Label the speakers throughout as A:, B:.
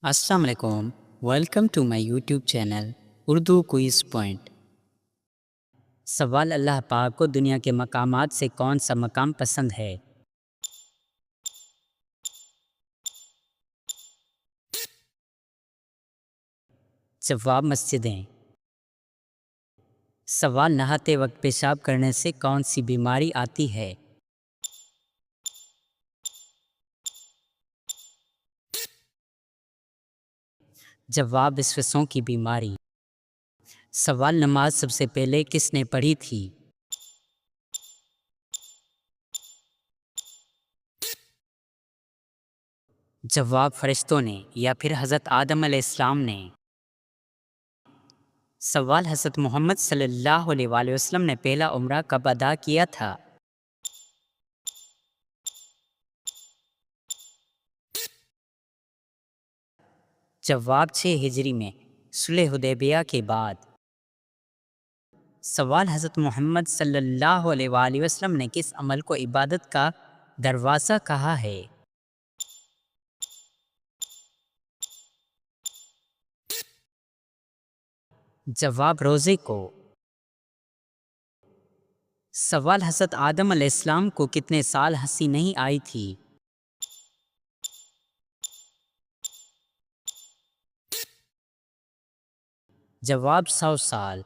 A: السلام علیکم، welcome to my YouTube channel Urdu quiz point. سوال اللہ پاک کو دنیا کے مقامات سے کون سا مقام پسند ہے؟ جواب مسجدیں۔ سوال نہاتے وقت پیشاب کرنے سے کون سی بیماری آتی ہے؟ جواب وسوسوں کی بیماری۔ سوال نماز سب سے پہلے کس نے پڑھی تھی؟ جواب فرشتوں نے یا پھر حضرت آدم علیہ السلام نے۔ سوال حضرت محمد صلی اللہ علیہ وآلہ وسلم نے پہلا عمرہ کب ادا کیا تھا؟ جواب 6 ہجری میں، صلح حدیبیہ کے بعد۔ سوال حضرت محمد صلی اللہ علیہ وآلہ وسلم نے کس عمل کو عبادت کا دروازہ کہا ہے؟ جواب روزے کو۔ سوال حضرت آدم علیہ السلام کو کتنے سال ہنسی نہیں آئی تھی؟ جواب 100 سال۔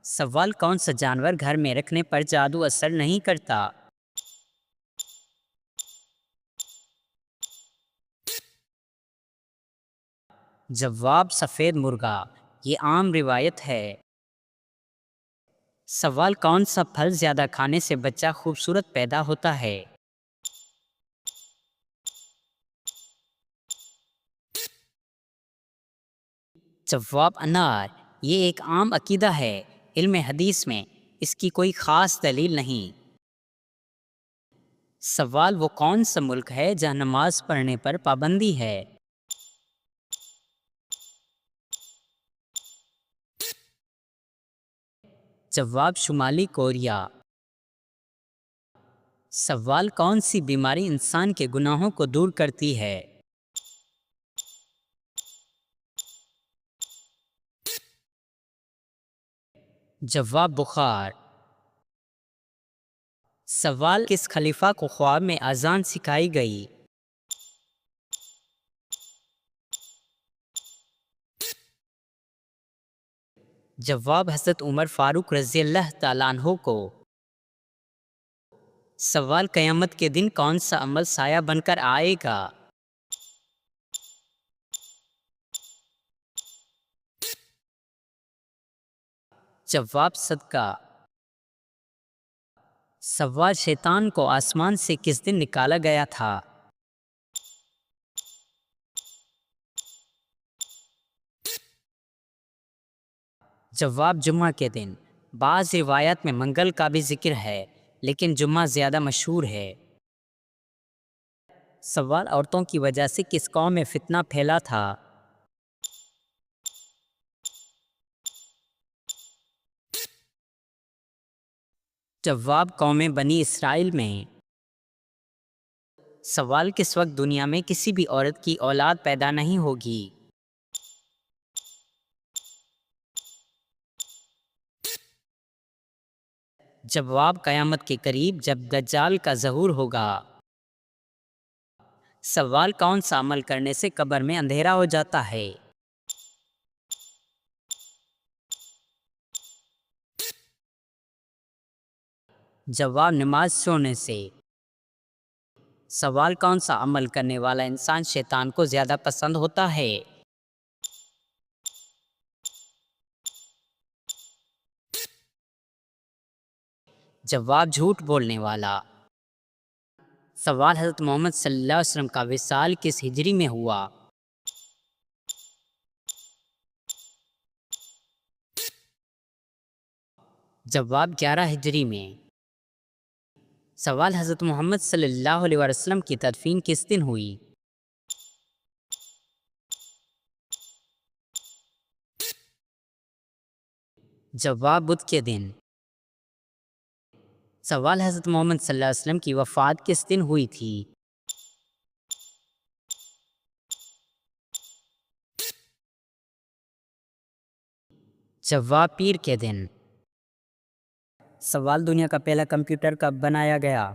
A: سوال کون سا جانور گھر میں رکھنے پر جادو اثر نہیں کرتا؟ جواب سفید مرغا، یہ عام روایت ہے۔ سوال کون سا پھل زیادہ کھانے سے بچہ خوبصورت پیدا ہوتا ہے؟ جواب انار، یہ ایک عام عقیدہ ہے، علم حدیث میں اس کی کوئی خاص دلیل نہیں۔ سوال وہ کون سا ملک ہے جہاں نماز پڑھنے پر پابندی ہے؟ جواب شمالی کوریا۔ سوال کون سی بیماری انسان کے گناہوں کو دور کرتی ہے؟ جواب بخار۔ سوال کس خلیفہ کو خواب میں اذان سکھائی گئی؟ جواب حضرت عمر فاروق رضی اللہ تعالیٰ عنہ کو۔ سوال قیامت کے دن کون سا عمل سایہ بن کر آئے گا؟ جواب صدقہ۔ سوال شیطان کو آسمان سے کس دن نکالا گیا تھا؟ جواب جمعہ کے دن۔ بعض روایات میں منگل کا بھی ذکر ہے، لیکن جمعہ زیادہ مشہور ہے۔ سوال عورتوں کی وجہ سے کس قوم میں فتنہ پھیلا تھا؟ جواب قوم بنی اسرائیل میں۔ سوال کس وقت دنیا میں کسی بھی عورت کی اولاد پیدا نہیں ہوگی؟ جواب قیامت کے قریب جب دجال کا ظہور ہوگا۔ سوال کون سا عمل کرنے سے قبر میں اندھیرا ہو جاتا ہے؟ جواب نماز چھوڑنے سے۔ سوال کون سا عمل کرنے والا انسان شیطان کو زیادہ پسند ہوتا ہے؟ جواب جھوٹ بولنے والا۔ سوال حضرت محمد صلی اللہ علیہ وسلم کا وصال کس ہجری میں ہوا؟ جواب 11 ہجری میں۔ سوال حضرت محمد صلی اللہ علیہ وسلم کی تدفین کس دن ہوئی؟ جواب بدھ کے دن۔ سوال حضرت محمد صلی اللہ علیہ وسلم کی وفات کس دن ہوئی تھی؟ جواب پیر کے دن۔ سوال دنیا کا پہلا کمپیوٹر کب بنایا گیا؟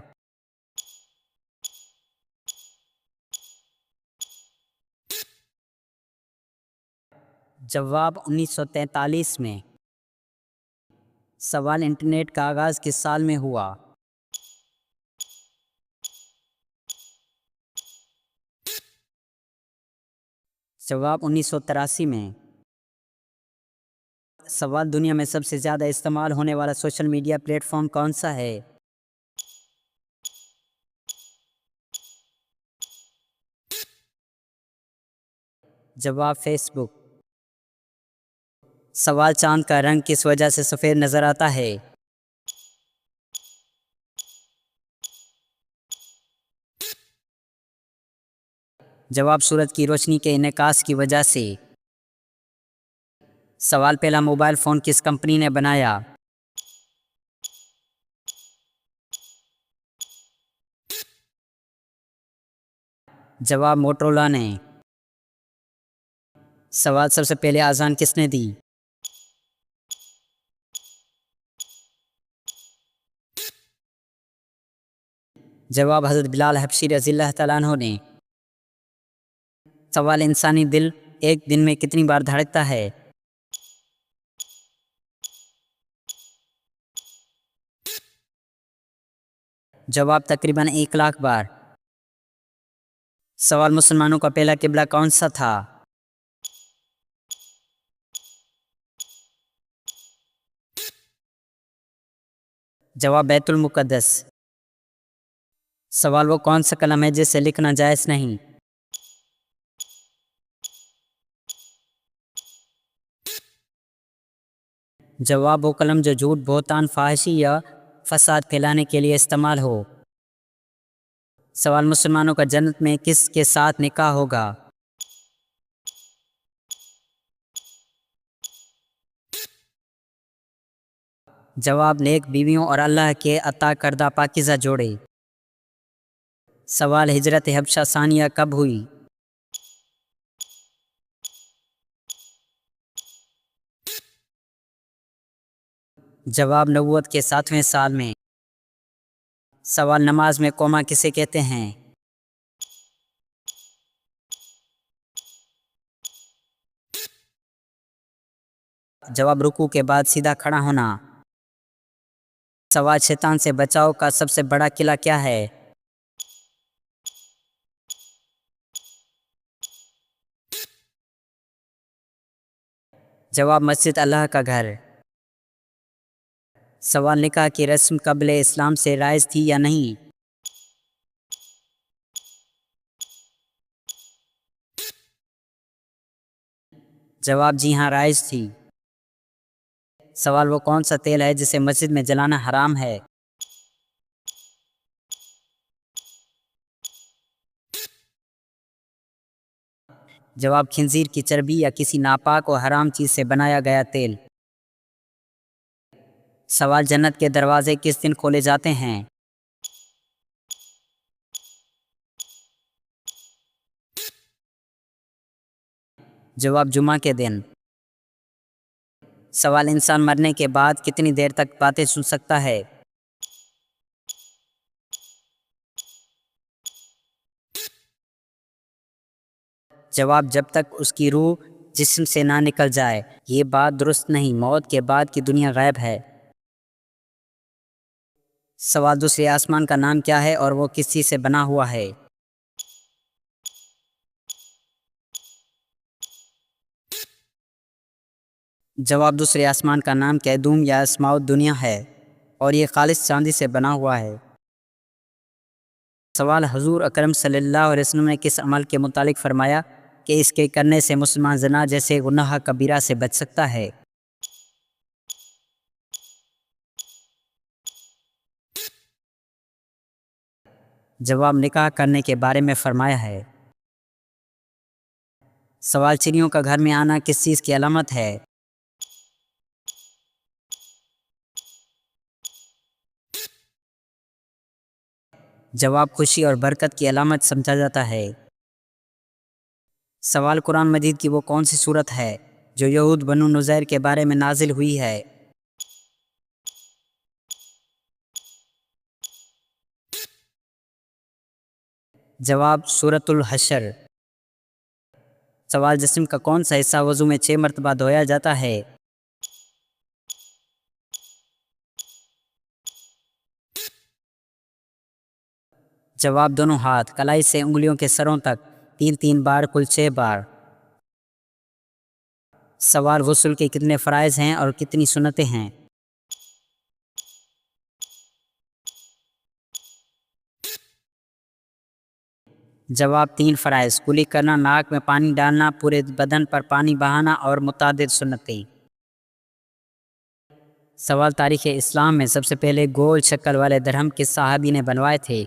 A: جواب 1943 میں۔ سوال انٹرنیٹ کا آغاز کس سال میں ہوا؟ جواب 1983 میں۔ سوال دنیا میں سب سے زیادہ استعمال ہونے والا سوشل میڈیا پلیٹ فارم کون سا ہے؟ جواب فیس بک۔ سوال چاند کا رنگ کس وجہ سے سفید نظر آتا ہے؟ جواب سورج کی روشنی کے انعکاس کی وجہ سے۔ سوال پہلا موبائل فون کس کمپنی نے بنایا؟ جواب موٹرولا نے۔ سوال سب سے پہلے اذان کس نے دی؟ جواب حضرت بلال حبشی رضی اللہ تعالیٰ عنہ نے۔ سوال انسانی دل ایک دن میں کتنی بار دھڑکتا ہے؟ جواب تقریباً 1,00,000 بار۔ سوال مسلمانوں کا پہلا قبلہ کون سا تھا؟ جواب بیت المقدس۔ سوال وہ کون سا کلام ہے جسے لکھنا جائز نہیں؟ جواب وہ قلم جو جھوٹ، بہتان، فحاشی یا فساد پھیلانے کے لیے استعمال ہو۔ سوال مسلمانوں کا جنت میں کس کے ساتھ نکاح ہوگا؟ جواب نیک بیویوں اور اللہ کے عطا کردہ پاکیزہ جوڑے۔ سوال ہجرت حبشہ ثانیہ کب ہوئی؟ جواب نبوت کے 7ویں سال میں۔ سوال نماز میں قوما کسے کہتے ہیں؟ جواب رکوع کے بعد سیدھا کھڑا ہونا۔ سوال شیطان سے بچاؤ کا سب سے بڑا قلعہ کیا ہے؟ جواب مسجد اللہ کا گھر۔ سوال نکاح کی رسم قبل اسلام سے رائج تھی یا نہیں؟ جواب جی ہاں رائج تھی۔ سوال وہ کون سا تیل ہے جسے مسجد میں جلانا حرام ہے؟ جواب خنزیر کی چربی یا کسی ناپاک و حرام چیز سے بنایا گیا تیل۔ سوال جنت کے دروازے کس دن کھولے جاتے ہیں؟ جواب جمعہ کے دن۔ سوال انسان مرنے کے بعد کتنی دیر تک باتیں سن سکتا ہے؟ جواب جب تک اس کی روح جسم سے نہ نکل جائے۔ یہ بات درست نہیں، موت کے بعد کی دنیا غیب ہے۔ سوال دوسرے آسمان کا نام کیا ہے اور وہ کس چیز سے بنا ہوا ہے؟ جواب دوسرے آسمان کا نام کیدوم یا اسماء الدنیا ہے اور یہ خالص چاندی سے بنا ہوا ہے۔ سوال حضور اکرم صلی اللہ علیہ وسلم نے کس عمل کے متعلق فرمایا کہ اس کے کرنے سے مسلمان زنا جیسے گناہ کبیرہ سے بچ سکتا ہے؟ جواب نکاح کرنے کے بارے میں فرمایا ہے۔ سوال چڑیوں کا گھر میں آنا کس چیز کی علامت ہے؟ جواب خوشی اور برکت کی علامت سمجھا جاتا ہے۔ سوال قرآن مجید کی وہ کون سی صورت ہے جو یہود بنو نزیر کے بارے میں نازل ہوئی ہے؟ جواب سورۃ الحشر۔ سوال جسم کا کون سا حصہ وضو میں 6 مرتبہ دھویا جاتا ہے؟ جواب دونوں ہاتھ، کلائی سے انگلیوں کے سروں تک 3 بار، کل 6 بار۔ سوال غسل کے کتنے فرائض ہیں اور کتنی سنتیں ہیں؟ جواب 3 فرائض، کلی کرنا، ناک میں پانی ڈالنا، پورے بدن پر پانی بہانا اور متعدد سنتیں۔ سوال تاریخ اسلام میں سب سے پہلے گول شکل والے درہم کس صحابی نے بنوائے تھے؟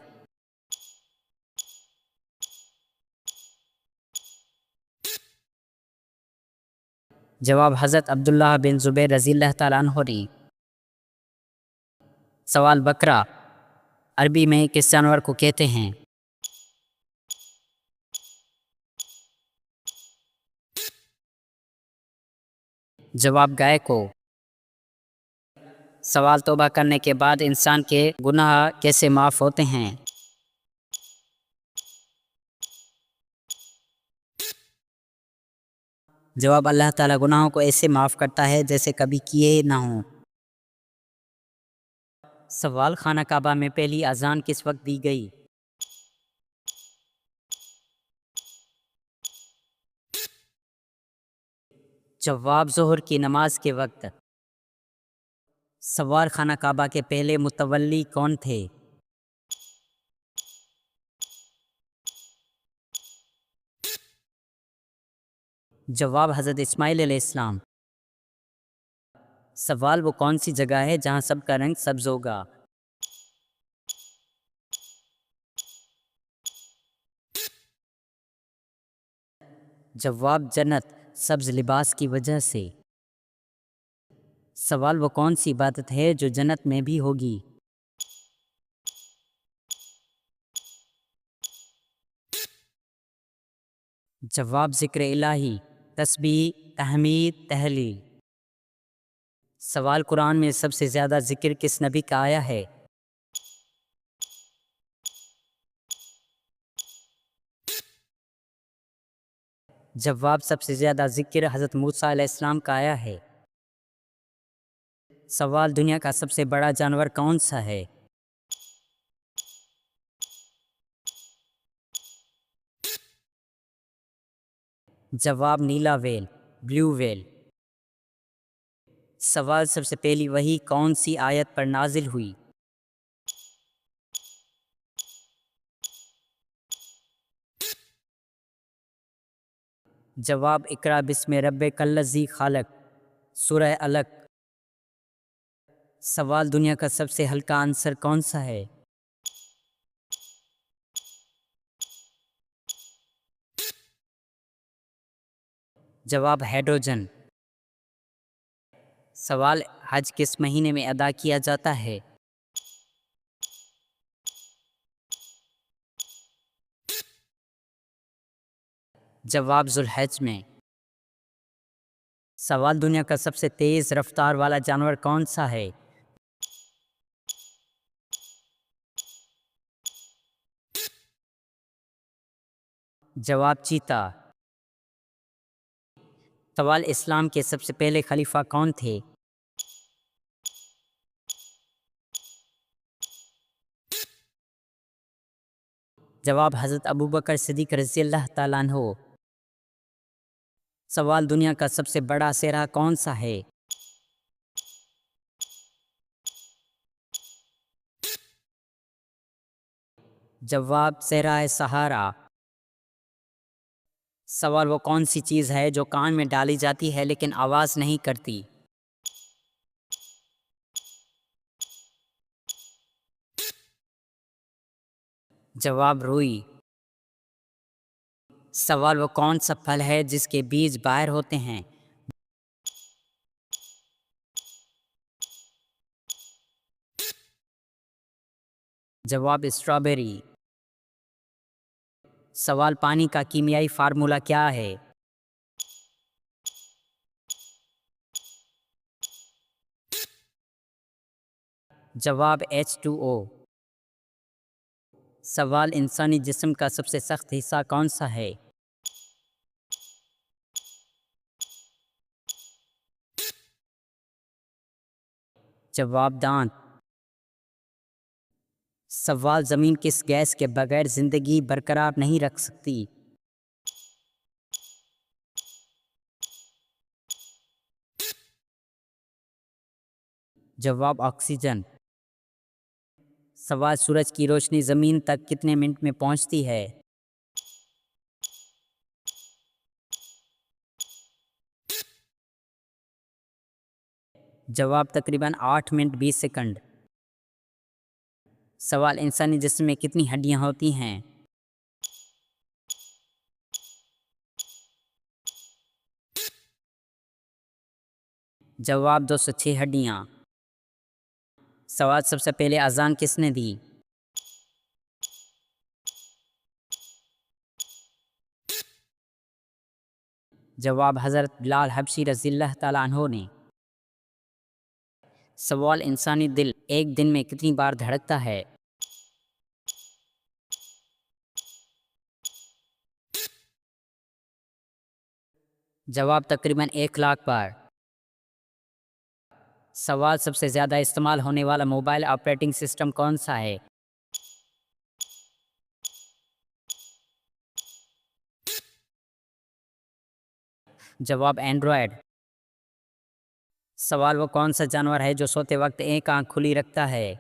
A: جواب حضرت عبداللہ بن زبیر رضی اللہ تعالیٰ عنہ نے۔ سوال بکرا عربی میں کس جانور کو کہتے ہیں؟ جواب گائے کو۔ سوال توبہ کرنے کے بعد انسان کے گناہ کیسے معاف ہوتے ہیں؟ جواب اللہ تعالیٰ گناہوں کو ایسے معاف کرتا ہے جیسے کبھی کیے نہ ہوں۔ سوال خانہ کعبہ میں پہلی اذان کس وقت دی گئی؟ جواب ظہر کی نماز کے وقت۔ سوال خانہ کعبہ کے پہلے متولی کون تھے؟ جواب حضرت اسماعیل علیہ السلام۔ سوال وہ کون سی جگہ ہے جہاں سب کا رنگ سبز ہوگا؟ جواب جنت، سبز لباس کی وجہ سے۔ سوال وہ کون سی عبادت ہے جو جنت میں بھی ہوگی؟ جواب ذکر الہی، تسبیح، تحمید، تہلیل۔ سوال قرآن میں سب سے زیادہ ذکر کس نبی کا آیا ہے؟ جواب سب سے زیادہ ذکر حضرت موسیٰ علیہ السلام کا آیا ہے۔ سوال دنیا کا سب سے بڑا جانور کون سا ہے؟ جواب نیلا ویل، بلیو ویل۔ سوال سب سے پہلی وحی کون سی آیت پر نازل ہوئی؟ جواب اقرا بسم ربک الذی خلق، سورہ علق۔ سوال دنیا کا سب سے ہلکا عنصر کون سا ہے؟ جواب ہائیڈروجن۔ سوال حج کس مہینے میں ادا کیا جاتا ہے؟ جواب ذوالحج میں۔ سوال دنیا کا سب سے تیز رفتار والا جانور کون سا ہے؟ جواب چیتا۔ سوال اسلام کے سب سے پہلے خلیفہ کون تھے؟ جواب حضرت ابوبکر صدیق رضی اللہ تعالیٰ عنہ۔ سوال دنیا کا سب سے بڑا صحرا کون سا ہے؟ جواب صحرائے صحارا۔ سوال وہ کون سی چیز ہے جو کان میں ڈالی جاتی ہے لیکن آواز نہیں کرتی؟ جواب روئی۔ سوال وہ کون سا پھل ہے جس کے بیج باہر ہوتے ہیں؟ جواب اسٹرابیری۔ سوال پانی کا کیمیائی فارمولہ کیا ہے؟ جواب H2O۔ سوال انسانی جسم کا سب سے سخت حصہ کون سا ہے؟ جواب دانت۔ سوال زمین کس گیس کے بغیر زندگی برقرار نہیں رکھ سکتی؟ جواب آکسیجن۔ سوال سورج کی روشنی زمین تک کتنے منٹ میں پہنچتی ہے؟ جواب تقریباً 8 منٹ 20 سیکنڈ۔ سوال انسانی جسم میں کتنی ہڈیاں ہوتی ہیں؟ جواب 206 ہڈیاں۔ سوال سب سے پہلے اذان کس نے دی؟ جواب حضرت بلال حبشی رضی اللہ تعالیٰ عنہ نے۔ سوال انسانی دل ایک دن میں کتنی بار دھڑکتا ہے؟ جواب تقریباً 1,00,000 بار۔ سوال سب سے زیادہ استعمال ہونے والا موبائل آپریٹنگ سسٹم کون سا ہے؟ جواب اینڈرائڈ۔ سوال وہ کون سا جانور ہے جو سوتے وقت ایک آنکھ کھلی رکھتا ہے؟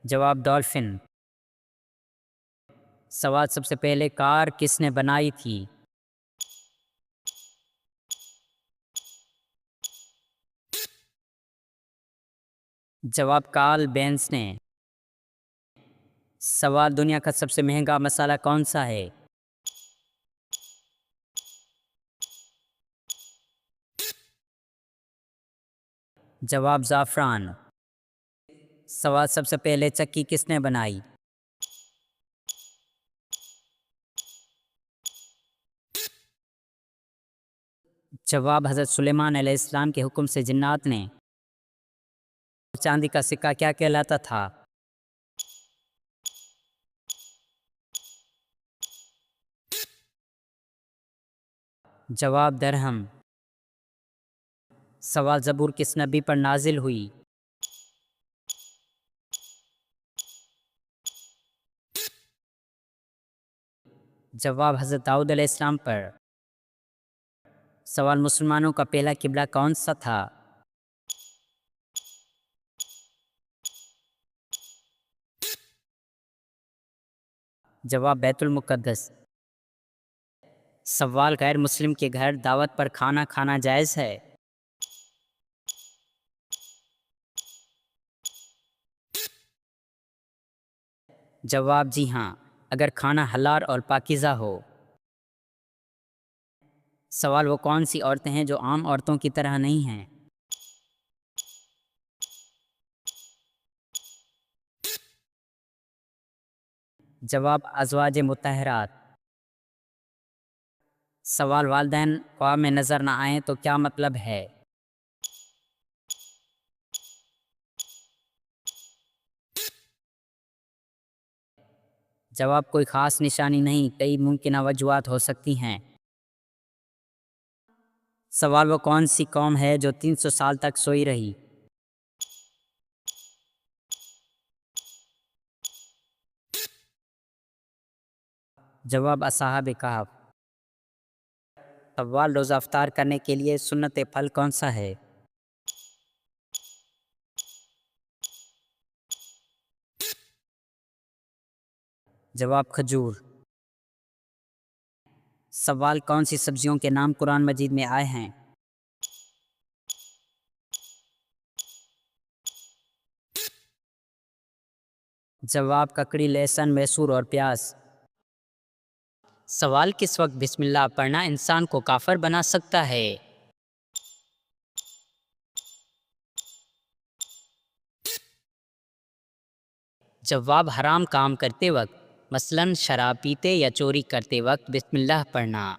A: جواب ڈالفن۔ سوال سب سے پہلے کار کس نے بنائی تھی؟ جواب کارل بینز نے۔ سوال دنیا کا سب سے مہنگا مسالہ کون سا ہے؟ جواب زعفران۔ سوال سب سے پہلے چکی کس نے بنائی؟ جواب حضرت سلیمان علیہ السلام کے حکم سے جنات نے۔ چاندی کا سکہ کیا کہلاتا تھا؟ جواب درہم۔ سوال زبور کس نبی پر نازل ہوئی؟ جواب حضرت داؤد علیہ السلام پر۔ سوال مسلمانوں کا پہلا قبلہ کون سا تھا؟ جواب بیت المقدس۔ سوال غیر مسلم کے گھر دعوت پر کھانا کھانا جائز ہے؟ جواب جی ہاں، اگر کھانا حلال اور پاکیزہ ہو۔ سوال وہ کون سی عورتیں ہیں جو عام عورتوں کی طرح نہیں ہیں؟ جواب ازواج مطہرات۔ سوال والدین خواب میں نظر نہ آئیں تو کیا مطلب ہے؟ جواب کوئی خاص نشانی نہیں، کئی ممکنہ وجوہات ہو سکتی ہیں۔ سوال وہ کون سی قوم ہے جو 300 سال تک سوئی رہی؟ جواب اصحاب کہف۔ سوال روزہ افطار کرنے کے لیے سنت پھل کون سا ہے؟ جواب کھجور۔ سوال کون سی سبزیوں کے نام قرآن مجید میں آئے ہیں؟ جواب ککڑی، لہسن، میسور اور پیاز۔ سوال کس وقت بسم اللہ پڑھنا انسان کو کافر بنا سکتا ہے؟ جواب حرام کام کرتے وقت، مثلاً شراب پیتے یا چوری کرتے وقت بسم اللہ پڑھنا۔